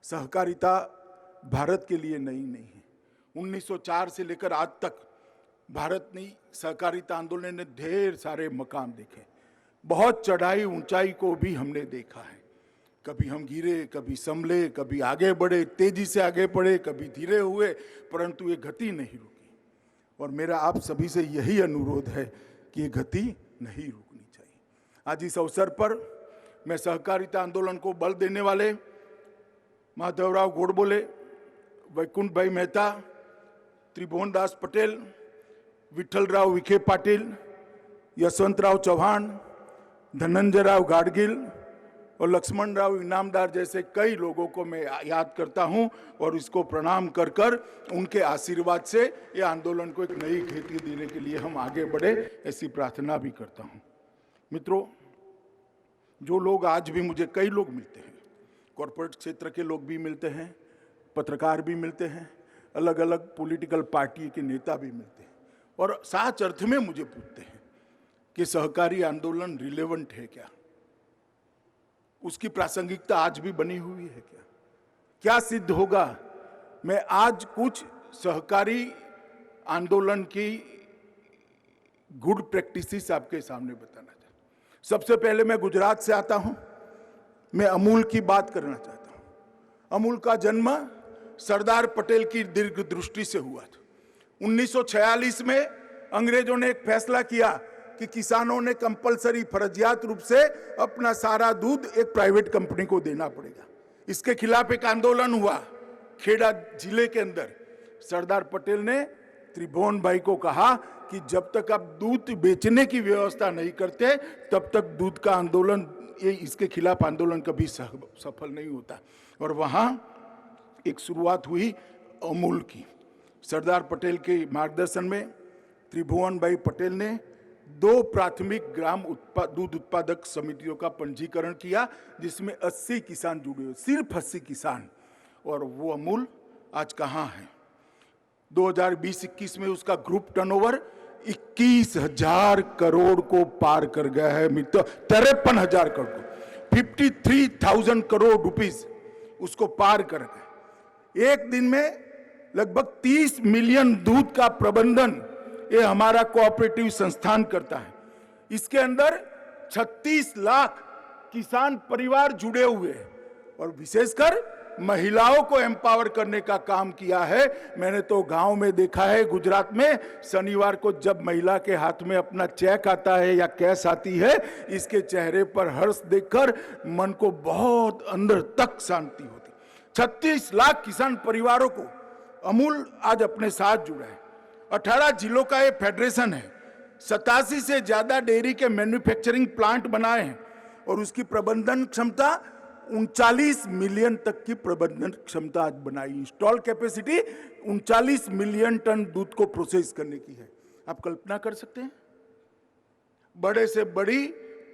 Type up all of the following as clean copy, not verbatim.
सहकारिता भारत के लिए नई नहीं है। 1904 से लेकर आज तक भारत ने सहकारिता आंदोलन ने ढेर सारे मकाम देखे, बहुत चढ़ाई ऊंचाई को भी हमने देखा है। कभी हम गिरे, कभी संभले, कभी आगे बढ़े, तेजी से आगे बढ़े, कभी धीरे हुए, परंतु ये गति नहीं रुकी। और मेरा आप सभी से यही अनुरोध है कि ये गति नहीं रुकनी चाहिए। आज इस अवसर पर मैं सहकारिता आंदोलन को बल देने वाले माधवराव गोडबोले, वैकुंठ भाई मेहता, त्रिभुवन दास पटेल, विठ्ठलराव विखे पाटिल, यशवंतराव चौहान, धनंजयराव गाडगिल और लक्ष्मणराव इनामदार जैसे कई लोगों को मैं याद करता हूं और इसको प्रणाम कर कर उनके आशीर्वाद से ये आंदोलन को एक नई गति देने के लिए हम आगे बढ़े, ऐसी प्रार्थना भी करता हूं। मित्रों, जो लोग आज भी मुझे कई लोग मिलते हैं, कॉर्पोरेट क्षेत्र के लोग भी मिलते हैं, पत्रकार भी मिलते हैं, अलग अलग पॉलिटिकल पार्टी के नेता भी मिलते हैं और सच अर्थ में मुझे पूछते हैं कि सहकारी आंदोलन रिलेवेंट है क्या, उसकी प्रासंगिकता आज भी बनी हुई है क्या, क्या सिद्ध होगा। मैं आज कुछ सहकारी आंदोलन की गुड प्रैक्टिसेस आपके सामने बताना चाहता हूं। सबसे पहले मैं गुजरात से आता हूं, मैं अमूल की बात करना चाहता हूं। अमूल का जन्म सरदार पटेल की दीर्घ दृष्टि से हुआ था। 1946 में अंग्रेजों ने एक फैसला किया कि किसानों ने कंपलसरी फर्जियात रूप से अपना सारा दूध एक प्राइवेट कंपनी को देना पड़ेगा। इसके खिलाफ एक आंदोलन हुआ खेड़ा जिले के अंदर। सरदार पटेल ने त्रिभुवन भाई को कहा कि जब तक आप दूध बेचने की व्यवस्था नहीं करते तब तक दूध का आंदोलन, ये इसके खिलाफ आंदोलन कभी सफल नहीं होता। और वहां एक शुरुआत हुई अमूल की। सरदार पटेल के मार्गदर्शन में त्रिभुवन भाई पटेल ने 2 प्राथमिक ग्राम दूध उत्पादक समितियों का पंजीकरण किया, जिसमें 80 किसान जुड़े हुए, सिर्फ 80 किसान। और वो अमूल आज कहाँ है? 2020-21 में उसका ग्रुप टर्नओवर 21,000 करोड़ को पार कर गया है मित्र, 53,000 करोड़ को, 53,000 करोड़ रुपीस उसको पार कर गए। एक दिन में लगभग 30 मिलियन दूध का प्रबंधन ये हमारा कोऑपरेटिव संस्थान करता है। इसके अंदर 36 लाख किसान परिवार जुड़े हुए हैं और विशेषकर महिलाओं को एम्पावर करने का काम किया है। मैंने तो गांव में देखा है, गुजरात में, शनिवार को जब महिला के हाथ में अपना चेक आता है या कैश आती है, इसके चेहरे पर हर्ष देखकर मन को बहुत अंदर तक शांति होती। 36 लाख किसान परिवारों को अमूल आज अपने साथ जुड़ा है। 18 जिलों का ये फेडरेशन है। 87 से ज्यादा डेयरी के मैन्युफैक्चरिंग प्लांट बनाए हैं और उसकी प्रबंधन क्षमता 39 मिलियन तक की प्रबंधन क्षमता आज बनाई। इंस्टॉल कैपेसिटी 39 मिलियन टन दूध को प्रोसेस करने की है। आप कल्पना कर सकते हैं? बड़े से बड़ी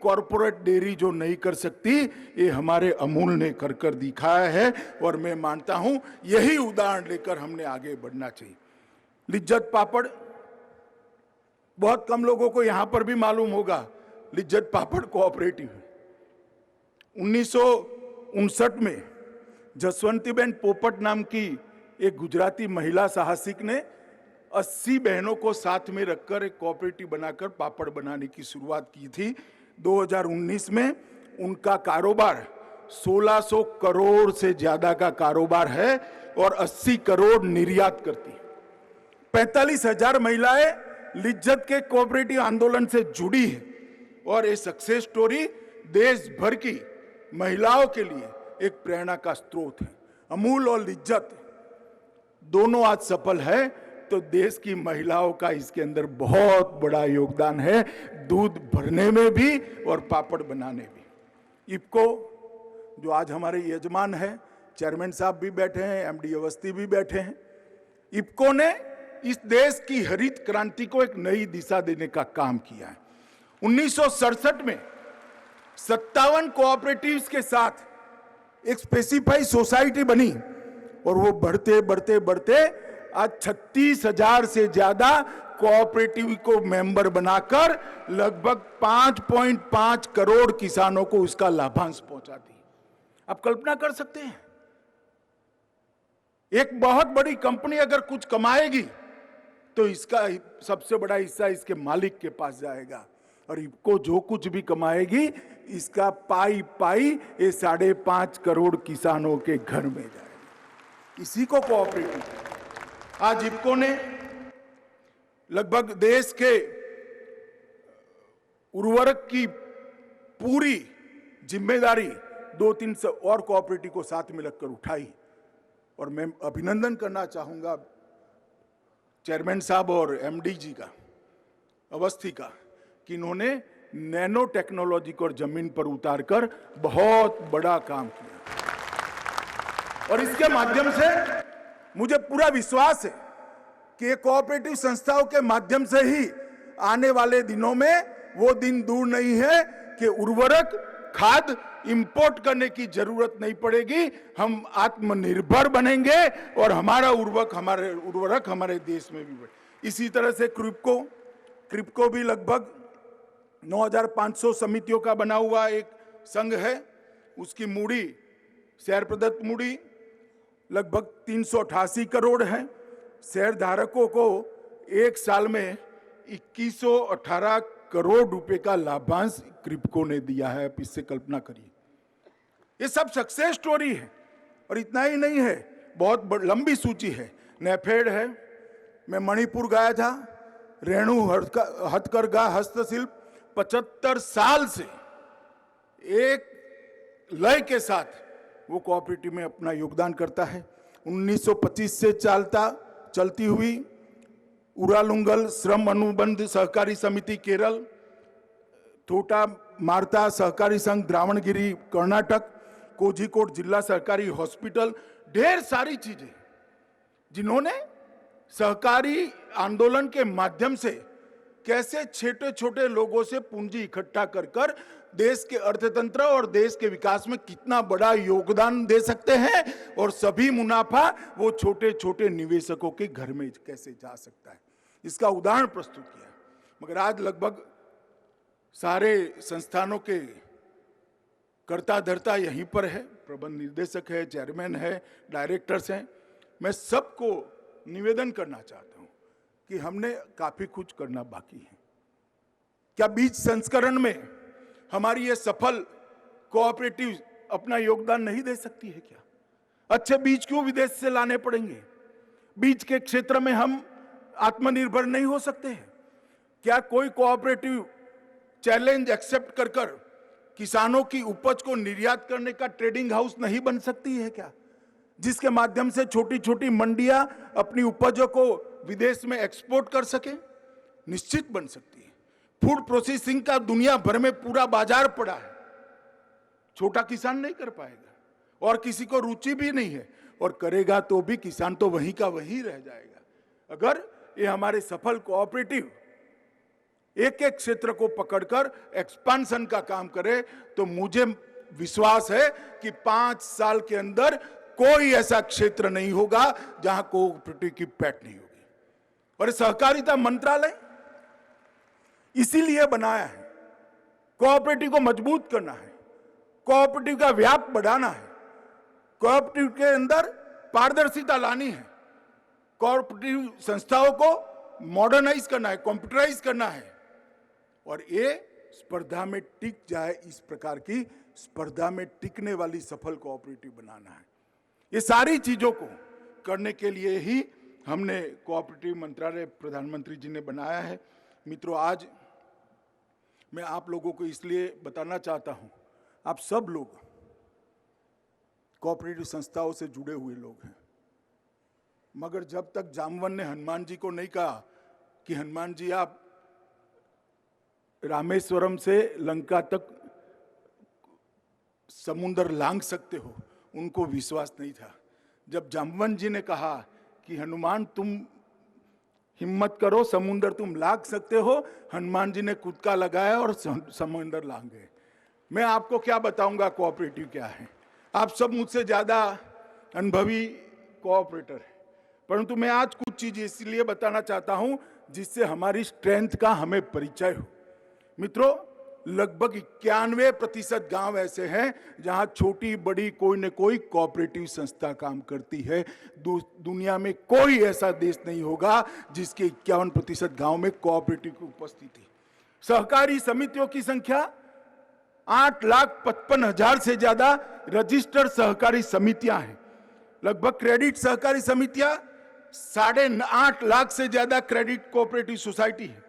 कॉर्पोरेट डेयरी जो नहीं कर सकती, ये हमारे अमूल ने कर दिखाया है। और मैं मानता हूं यही उदाहरण लेकर हमने आगे बढ़ना चाहिए। लिज्जत पापड़, बहुत कम लोगों को यहां पर भी मालूम होगा, लिज्जत पापड़ कोऑपरेटिव है। 1959 में जसवंतीबेन पोपट नाम की एक गुजराती महिला साहसिक ने 80 बहनों को साथ में रखकर एक कोऑपरेटिव बनाकर पापड़ बनाने की शुरुआत की थी। 2019 में उनका कारोबार 1600 करोड़ से ज्यादा का कारोबार है और 80 करोड़ निर्यात करती है। 45,000 महिलाएं लिज्जत के कोऑपरेटिव आंदोलन से जुड़ी है और ये सक्सेस स्टोरी देश भर की महिलाओं के लिए एक प्रेरणा का स्रोत है। अमूल और लिज्जत दोनों आज सफल है तो देश की महिलाओं का इसके अंदर बहुत बड़ा योगदान है, दूध भरने में भी और पापड़ बनाने भी। इफको जो आज हमारे यजमान है, चेयरमैन साहब भी बैठे हैं, एमडी अवस्थी भी बैठे हैं। इफको ने इस देश की हरित क्रांति को एक नई दिशा देने का काम किया है। 1967 में 57 कोऑपरेटिव्स के साथ एक स्पेसिफाइड सोसाइटी बनी और वो बढ़ते बढ़ते बढ़ते आज 36,000 से ज्यादा कोऑपरेटिव को मेंबर बनाकर लगभग 5.5 करोड़ किसानों को उसका लाभांश पहुंचाती है। आप कल्पना कर सकते हैं एक बहुत बड़ी कंपनी अगर कुछ कमाएगी तो इसका सबसे बड़ा हिस्सा इसके मालिक के पास जाएगा, और इफको जो कुछ भी कमाएगी इसका पाई पाई ये 5.5 करोड़ किसानों के घर में जाएगा। इसी को कोऑपरेटिव। आज इफको ने लगभग देश के उर्वरक की पूरी जिम्मेदारी 2-3 और कोऑपरेटिव को साथ में लगकर उठाई, और मैं अभिनंदन करना चाहूंगा चेयरमैन साहब और एमडी का, अवस्थी का, कि इन्होंने नैनो टेक्नोलॉजी को जमीन पर उतारकर बहुत बड़ा काम किया। और इसके माध्यम से मुझे पूरा विश्वास है कि ये कोऑपरेटिव संस्थाओं के माध्यम से ही आने वाले दिनों में वो दिन दूर नहीं है कि उर्वरक खाद इंपोर्ट करने की जरूरत नहीं पड़ेगी, हम आत्मनिर्भर बनेंगे और हमारा उर्वरक हमारे देश में भी बढ़े। इसी तरह से क्रिप्को भी लगभग 9,500 समितियों का बना हुआ एक संघ है। उसकी मूड़ी, शेयर प्रदत्त मूड़ी लगभग 388 करोड़ है। शेयर धारकों को एक साल में 2118 करोड़ रुपए का लाभांश क्रिप्को ने दिया है। आप इससे कल्पना करिए, ये सब सक्सेस स्टोरी है। और इतना ही नहीं है, बहुत लंबी सूची है। नेफेड है, मैं मणिपुर गया था, रेणु हथकरघा हस्तशिल्प 75 साल से एक लय के साथ वो कोऑपरेटिव में अपना योगदान करता है। 1925 से चलती हुई उरालुंगल श्रम अनुबंध सहकारी समिति केरल, थोटा मार्ता सहकारी संघ द्रावणगिरी कर्नाटक, कोझिकोड जिला सहकारी हॉस्पिटल, ढेर सारी चीजें जिन्होंने सहकारी आंदोलन के माध्यम से कैसे छोटे छोटे लोगों से पूंजी इकट्ठा कर देश के अर्थतंत्र और देश के विकास में कितना बड़ा योगदान दे सकते हैं, और सभी मुनाफा वो छोटे छोटे निवेशकों के घर में कैसे जा सकता है, इसका उदाहरण प्रस्तुत किया। मगर आज लगभग सारे संस्थानों के कर्ता धर्ता यहीं पर है, प्रबंध निर्देशक है, चेयरमैन है, डायरेक्टर्स हैं। मैं सबको निवेदन करना चाहता हूं कि हमने काफी कुछ करना बाकी है। क्या बीज संस्करण में हमारी ये सफल कोऑपरेटिव अपना योगदान नहीं दे सकती है? क्या अच्छे बीज क्यों विदेश से लाने पड़ेंगे? बीज के क्षेत्र में हम आत्मनिर्भर नहीं हो सकते हैं? क्या कोई कोऑपरेटिव चैलेंज एक्सेप्ट कर किसानों की उपज को निर्यात करने का ट्रेडिंग हाउस नहीं बन सकती है क्या, जिसके माध्यम से छोटी छोटी मंडियां अपनी उपजों को विदेश में एक्सपोर्ट कर सके? निश्चित बन सकती है। फूड प्रोसेसिंग का दुनिया भर में पूरा बाजार पड़ा है, छोटा किसान नहीं कर पाएगा और किसी को रुचि भी नहीं है, और करेगा तो भी किसान तो वहीं का वहीं रह जाएगा। अगर ये हमारे सफल कोऑपरेटिव एक एक क्षेत्र को पकड़कर एक्सपांशन का काम करे तो मुझे विश्वास है कि 5 साल के अंदर कोई ऐसा क्षेत्र नहीं होगा जहां कोऑपरेटिव की पैठ नहीं होगी। और सहकारिता मंत्रालय इसीलिए बनाया है, कोऑपरेटिव को मजबूत करना है, कोऑपरेटिव का व्याप बढ़ाना है, कोऑपरेटिव के अंदर पारदर्शिता लानी है, कोऑपरेटिव संस्थाओं को मॉडर्नाइज करना है, कंप्यूटराइज करना है, और ये स्पर्धा में टिक जाए, इस प्रकार की स्पर्धा में टिकने वाली सफल कोऑपरेटिव बनाना है। ये सारी चीजों को करने के लिए ही हमने कोऑपरेटिव मंत्रालय प्रधानमंत्री जी ने बनाया है। मित्रों, आज मैं आप लोगों को इसलिए बताना चाहता हूं, आप सब लोग कोऑपरेटिव संस्थाओं से जुड़े हुए लोग हैं, मगर जब तक जामवन ने हनुमान जी को नहीं कहा कि हनुमान जी आप रामेश्वरम से लंका तक समुद्र लांघ सकते हो, उनको विश्वास नहीं था। जब जामवन जी ने कहा कि हनुमान तुम हिम्मत करो, समुद्र तुम लांघ सकते हो, हनुमान जी ने कुदका लगाया और समुद्र लांघ गए। मैं आपको क्या बताऊंगा कोऑपरेटिव क्या है, आप सब मुझसे ज्यादा अनुभवी कोऑपरेटर है, परंतु मैं आज कुछ चीजें इसलिए बताना चाहता हूं जिससे हमारी स्ट्रेंथ का हमें परिचय हो। मित्रों, लगभग 91% गांव ऐसे हैं जहां छोटी बड़ी कोई न कोई कोऑपरेटिव संस्था काम करती है। दुनिया में कोई ऐसा देश नहीं होगा जिसके 51% गांव में कोऑपरेटिव की उपस्थिति। सहकारी समितियों की संख्या 8,55,000 से ज्यादा रजिस्टर्ड सहकारी समितियां हैं। लगभग क्रेडिट सहकारी समितियां 8.5 लाख से ज्यादा क्रेडिट कोऑपरेटिव सोसाइटी है।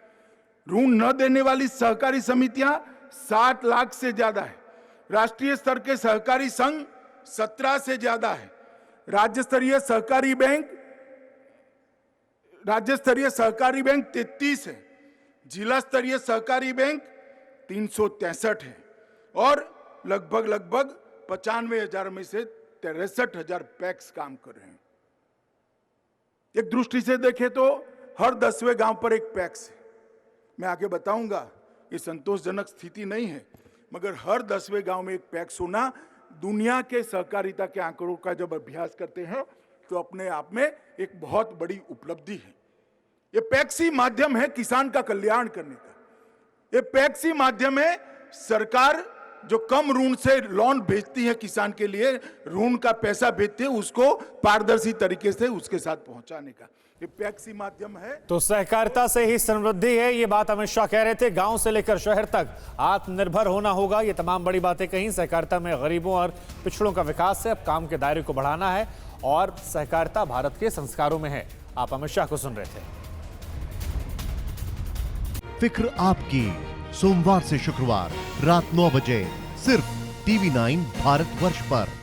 ऋण न देने वाली सहकारी समितियां 7 लाख से ज्यादा है। राष्ट्रीय स्तर के सहकारी संघ 17 से ज्यादा है। राज्य स्तरीय सहकारी बैंक 33 है। जिला स्तरीय सहकारी बैंक 363 है और लगभग 95,000 में से 63,000 पैक्स काम कर रहे हैं। एक दृष्टि से देखें तो हर 10वें गांव पर एक पैक्स है। मैं आगे बताऊंगा, ये संतोषजनक स्थिति नहीं है, मगर हर 10वें गांव में एक पैक्स होना दुनिया के सहकारिता के आंकड़ों का जब अभ्यास करते हैं तो अपने आप में एक बहुत बड़ी उपलब्धि है। ये पैक्स ही माध्यम है किसान का कल्याण करने का। ये पैक्स ही माध्यम है सरकार जो कम ऋण से लोन भेजती है किसान के लिए, ऋण का पैसा भेजती है, उसको पारदर्शी तरीके से उसके साथ पहुंचाने का ये पैक्स ही माध्यम है। तो सहकारिता से ही समृद्धि है, ये बात अमित शाह कह रहे थे। गांव से लेकर शहर तक आत्मनिर्भर होना होगा, ये तमाम बड़ी बातें कहीं। सहकारिता में गरीबों और पिछड़ों का विकास है, अब काम के दायरे को बढ़ाना है और सहकारिता भारत के संस्कारों में है। आप अमित शाह को सुन रहे थे। फिक्र आपकी, सोमवार से शुक्रवार रात 9 बजे सिर्फ TV9 भारतवर्ष पर।